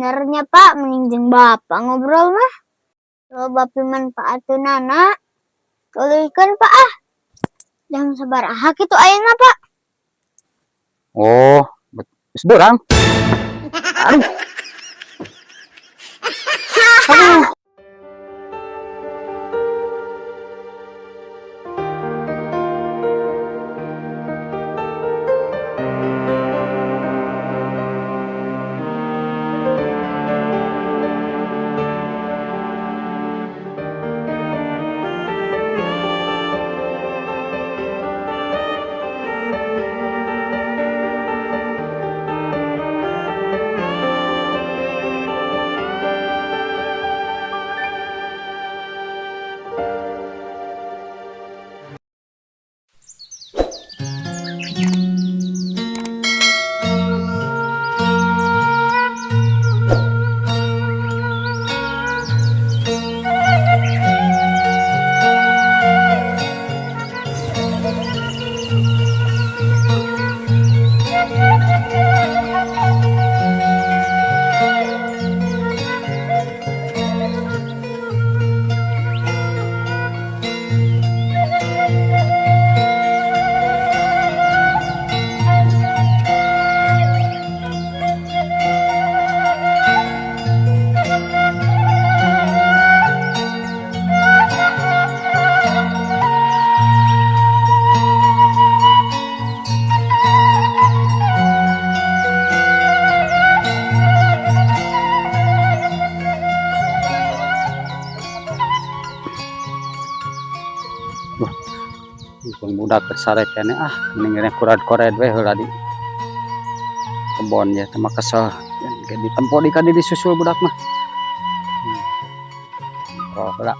Sebenarnya Pak, meninjeng Bapak ngobrol mah. Lo bapi manfaatunana. Tuluykeun Pak ah. Jam sabaraha kitu ayeuna Pak? Oh, geus beurang. Aduh. Aduh. Bang budak kesarek kene mendingan kurat-kuret we heula di kebon ya teh kesel ge ditempo di kadi disusul budak mah. Oh heula.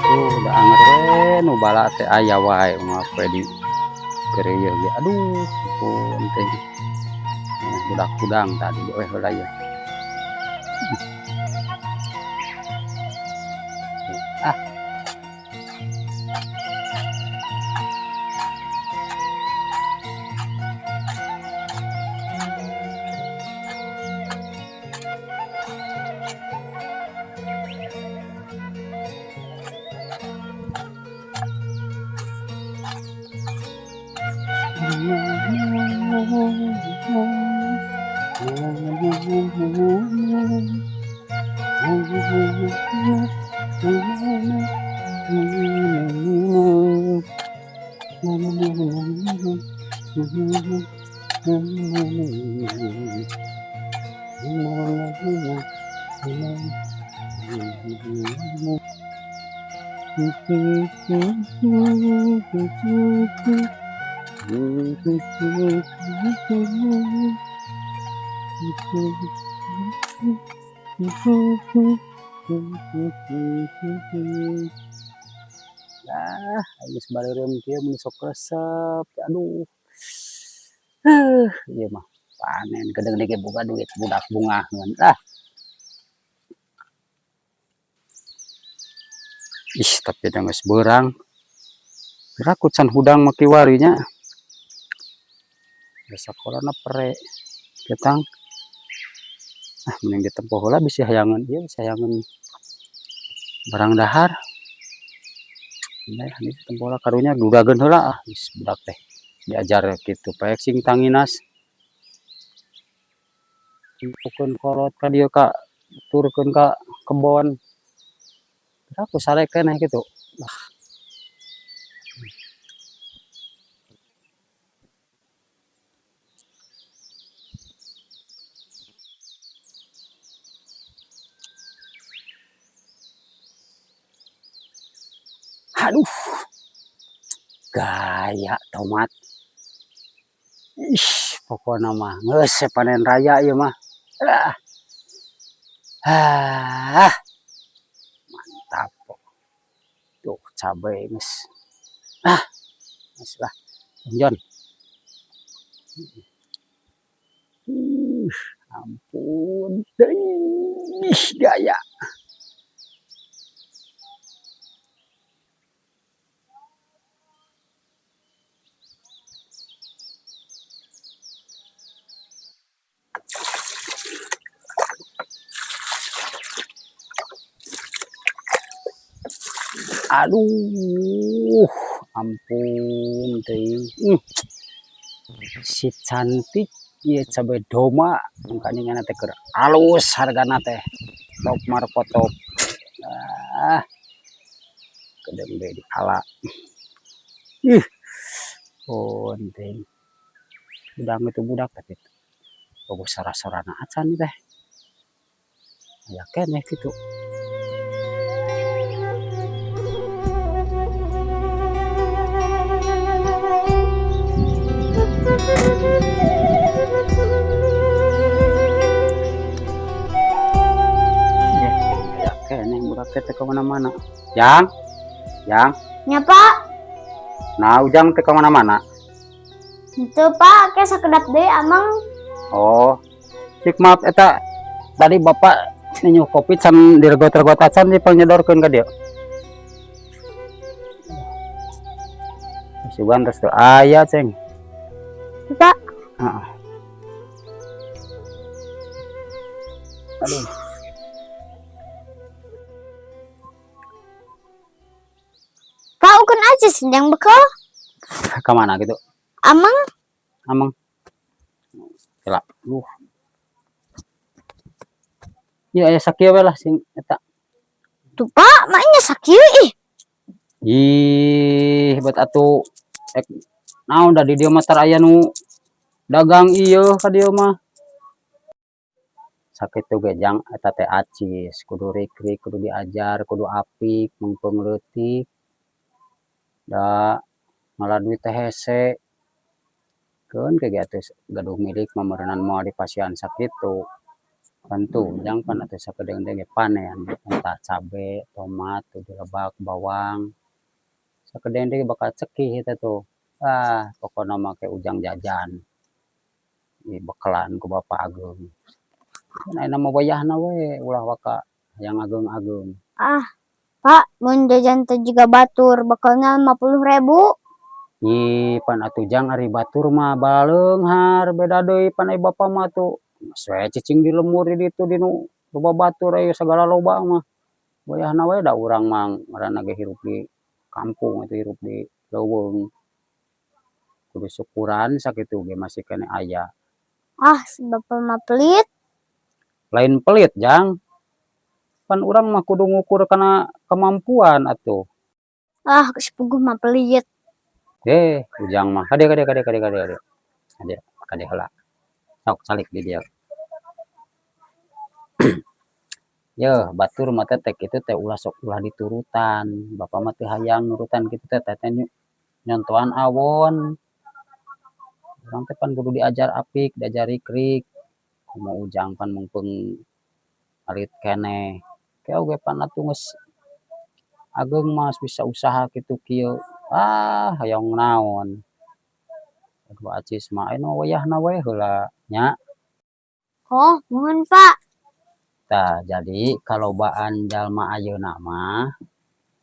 Udah anger we nu bala teh aya wae ngape di kereuyeun ge. Aduh, ampun teh. Budak kudang tadi we heula ya. Geus bareureum kieu mun sok resep. Aduh. Ieu mah panen kedeung ge boga duit budak bungaheun. Tapi da geus beurang. Geura kucan hudang mah kiwari nya. Da sakolana pere. Ketang. Mending ditempo heula bisi hayangan ieu, bisi hayangan barang dahar. Nah, ini ditempo heula karunya dudageun heula geus budak teh. Diajar kitu paek sing tanginas. Timpukeun kolot ka dieu ka turkeun ka kebon. Aku sarek keneh kitu. Aduh. Gaya tomat. Pokokna mah geus panen raya ieu mah. Mantap. Tuh cabe geus. Geus lah. Jon. Ampun ih gaya. Aduh, ampun teuing. Si cantik ieu cabe doma mangkaningan teh keur alus hargana teh. Top markotop. Ah, kedeng deui dikala. Ih, pun teuing. Budak itu budak tapi boga sora-sorana acan teh. Aya keneh kitu. Ya keneh budak teh ka mana-mana. Yang, Nya Pak, nah Ujang teh ka mana-mana. itu Pak, kayak sakedap deh amang. Oh, cik maaf eta tadi Bapak nyuh kopi can diregot-regot acan dipanyedorkeun ka dieu. Sugan terus teu aya ceng. Pak, Heeh. Aduh. Pak ukun aja yang bekal. Ka mana gitu? Amang, Amang. Kela. Ieu aya sakieu we lah sing eta. tuh Pak, maknya sakieu ih. Ih, bet atuh naon da di dieu mah tar aya nu dagang ieu ka dieu mah. Sakitu ge jang eta teh acis, kudu rikrik, kudu diajar, kudu apik, mengpeung leutik. Da ngaladui teh hese. Keun ke atuh gaduh milik mameureunnan moal dipasihan sakitu. Tentu jang pan atuh sakedeung ge panen, entah cabe, tomat, tuh dilebak, bawang. Sakedeung ge bakal cekih eta tuh. Ah, pokona mah ke Ujang jajan. Bekelan ku Bapak Agung. Ayeuna mah wayahna we ulah waka yang agung-agung. Ah, Pak, mun jajan teh juga batur, bekalnya 50.000. Ih, pan atuh jang ari batur mah baleunghar beda deui pan ai Bapa mah tuh. Sae cicing di lemur di ditu di nu loba batur aya sagala loba mah. Wayahna we da urang mah ngaranna ge hirup di kampung atuh hirup di leuweung. Kudu syukuran sakitu ge masih keneh aya. Ah, si Bapak mah pelit. Lain pelit jang. Pan urang mah kudu ngukur kana kemampuan atuh. Ah, si Puguh mah pelit. Ujang mah kade heula. Sok salik di dieu. Yeuh, batur mah teh kitu teh ulah sok ulah diturutan. Bapa mah teu hayang nurutan kitu teh nyontohan awon. Urang teh pan kudu diajar apik, diajar rikrik. Kumaha Ujang pan mungpeung alit keneh. Ke oge pan atuh geus ageung mah bisa usaha kitu kieu. Ah, hayang naon. Aduh acis mah aya nu wayahna we heula nya. Oh, mohon Pak. Tah, jadi kalobaan jalma ayeuna mah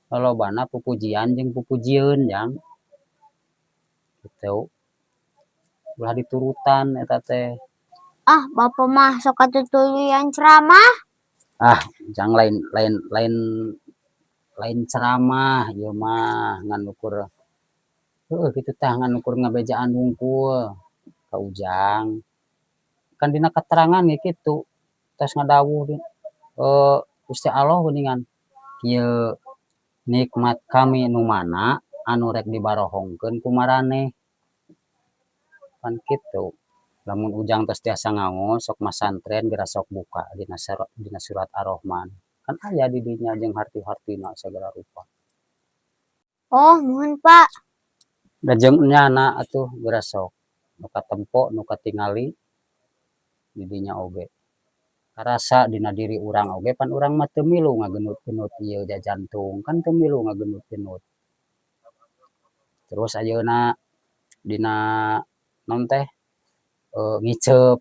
lolobana pupujian jeung pupujieun jang. Kitu. Ulah diturutan eta teh. Ah, Bapak mah sok atuh ceramah. Ah, jang lain ceramah ieu mah ngan ukur heueuh kitu tah ngan ukur ngabejaan hungkul ka Ujang. Kan dina katerangan ge kitu. Tos ngadawuh Gusti Allah geuningan ieu nikmat kami nu mana anu rek dibarohongkeun ku maraneh. Kan kitu. Lamun Ujang tos tiasa ngaos sok masantren geura sok buka dina surat Ar-Rahman. Kan aya di dinya jeung harti-hartina sagala rupa. Oh, mohon Pak. Da jeung nyana atuh geura sok nu katempo nu katingali di dinya oge. Karasa dina diri urang oge pan urang mah teu milu ngageunut-geunut ieu jajantung, kan teu milu ngageunut-geunut. Terus ayeuna dina naon teh ngicep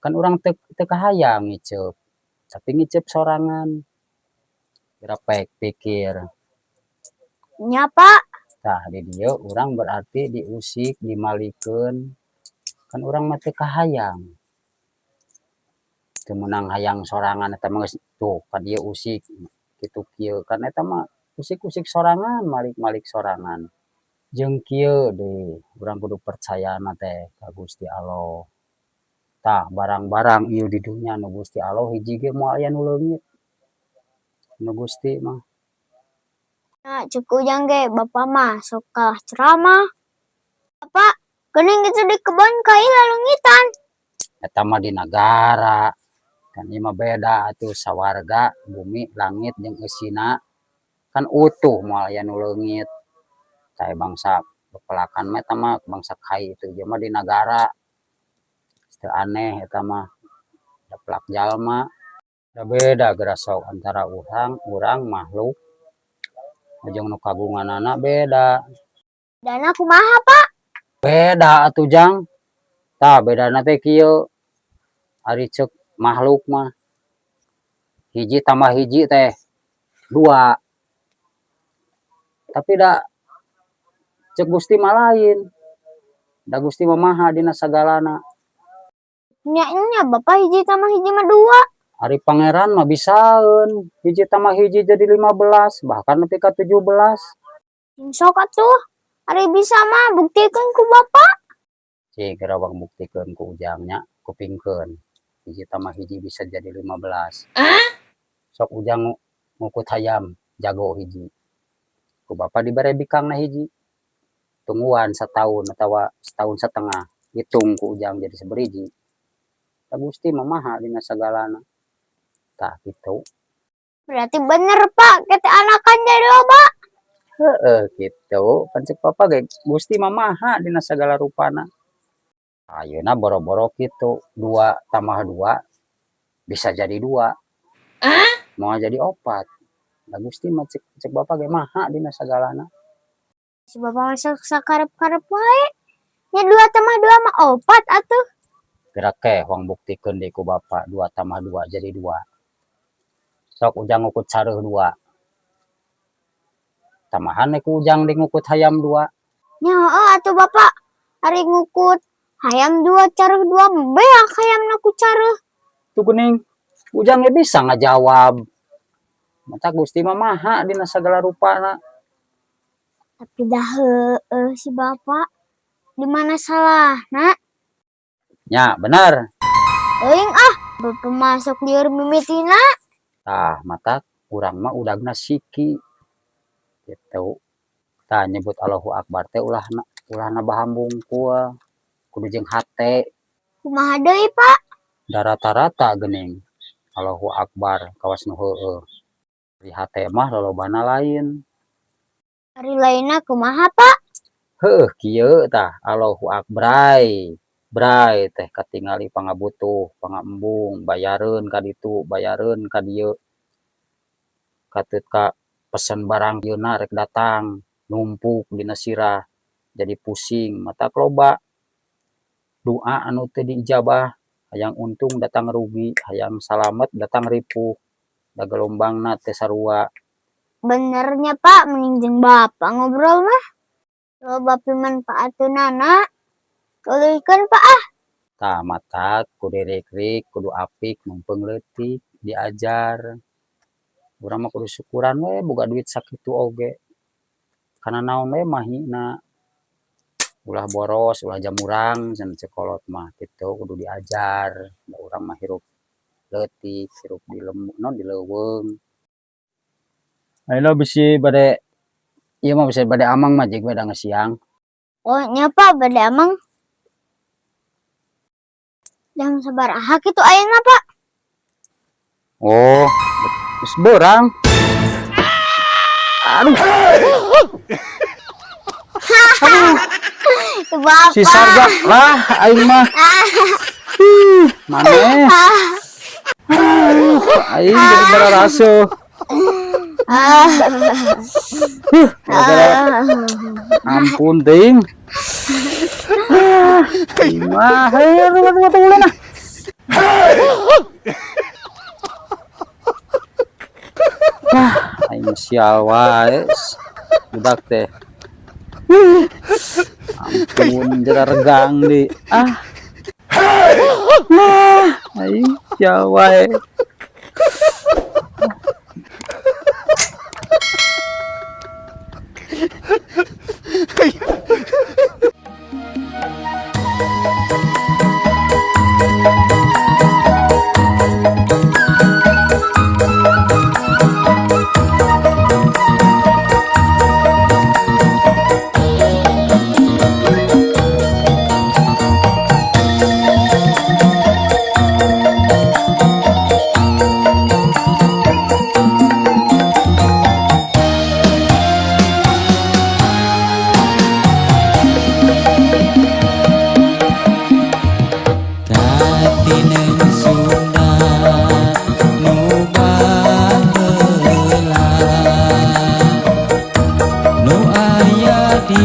Kan urang teu kahayang ngicep. Tapi ngicep sorangan. Kira pikir. Nya Pak. Tah di dieu urang berarti diusik, dimalikeun. Kan urang mah teu kahayang. Teu meunang hayang sorangan eta mah geus tuh ka dieu usik kitu kieu. Kan eta mah usik-usik sorangan, malik-malik sorangan. Jeung kieu deui, urang kudu percayana teh ka Gusti Allah. Tah barang-barang ieu di dunya nu Gusti Allah hiji ge moal aya nu leungit. Nu Gusti mah. Nah, cek Ujang ge Bapak mah sok kalah ceramah. Bapak, geuning gitu di kebon kai lalungitan. Eta mah di nagara. Kan ieu mah beda atuh sawarga, bumi, langit jeung eusina. Kan utuh moal aya nu leungit. Tah bangsa bepelakan mah eta mah bangsa kai itu ieu mah di nagara. Teu aneh eta mah. Da pelak jalma. Da beda geura sok antara urang makhluk jeung nu kagunganana beda. Dana kumaha Pak? Beda atuh Jang. Tah bedana teh kieu. Ari ceuk makhluk mah hiji tambah hiji teh 2. Tapi da ceuk Gusti mah lain. Da Gusti mah maha dina sagalana. Nya Bapak hiji tambah hiji mah 2. Ari pangeran mah bisaeun hiji tambah hiji jadi 15, bahkan nepi ka 17. Sok atuh. Ari bisa mah buktikeun ku Bapak. Cik gerawang buktikeun ku Ujang nya, kupingkeun. Hiji tambah hiji bisa jadi 15. Sok Ujang ngukut hayam jago hiji. Ku Bapak dibere bikangna hiji. Tungguan setahun atawa setahun setengah. Hitung ku Ujang jadi saberiji. Da Gusti mah maha dina sagalana. Tah gitu. Berarti bener Pak, kete anakan jadi loba. Heeh gitu. Kan ceuk Papa ge Gusti mah maha dina sagala rupana. Ayeuna boro-boro kitu, 2 tambah 2 bisa jadi 2. Moal jadi 4. Da Gusti mah ceuk Bapa ge maha dina sagalana. Si Bapak masuk sakarep-karep wae. Nya 2 tambah 2 mah 4 atuh. Gerak ke hoang buktikeun deui ku Bapa 2 tambah 2 jadi 2. Sok Ujang ngukut sareuh 2. Tamahan ku Ujang di ngukut hayam 2. Nya heueuh atuh Bapak. Ari ngukut hayam 2 careuh 2 beak hayamna ku careuh. Tuh geuning Ujang ge bisa ngajawab. Mata Gusti mah maha dina sagala rupana. Tapi dah heueuh si Bapak. Di mana salahna? Nya bener. Euing Bapak masuk lieur mimitina. Tah mata urang mah udagna siki. Gitu. Tah nyebut Allahu Akbar teh ulahna bahambung kua. Kudu jeung hate. Kumaha deui Pak? Da rata-rata geuning. Allahu Akbar kawas nu heueuh. Di hate mah lolobana lain. Ari lainna kumaha Pak? Heueuh kieu tah Allahu Akbray. Bray teh katingali pangabutuh, pangembung, bayareun ka ditu, bayareun ka dieu. Katut ka pesen barang yeuna rek datang, numpuk dina sirah, jadi pusing, mata loba. Doa anu teu diijabah, hayang untung datang rugi, hayang salamet datang ripuh. Da gelombangna teh sarua. Benernya Pak, mending jeung Bapak ngobrol mah. Loba pimanfaatkeunana. Tuluykeun Pak Tah mata kudu rek-rek, kudu apik, mumpung leutik, diajar. Urang mah kudu syukuran we boga duit sakitu oge. Kana naon we mahina. Ulah boros, ulah jamurang cenah cekolot mah kitu kudu diajar. Da urang mah hirup leutik, hirup di leuweung. Ayeuna bisi bade ieu mah bisi bade amang mah jig bade ngesiang. Oh nya Pak, bade amang. Jam sabaraha kitu ayeuna Pak? Oh, geus beurang. Aduh. Itu Bapak. Si Sarga lah aing mah. Maneh. Aing jadi bararasuh. Ampun ting. Aing mah heuh ulun Aing sial wae. Budak teh. Ampun, jara regang di. Aing sial wae. Katineng sunat nu baheula nu aya di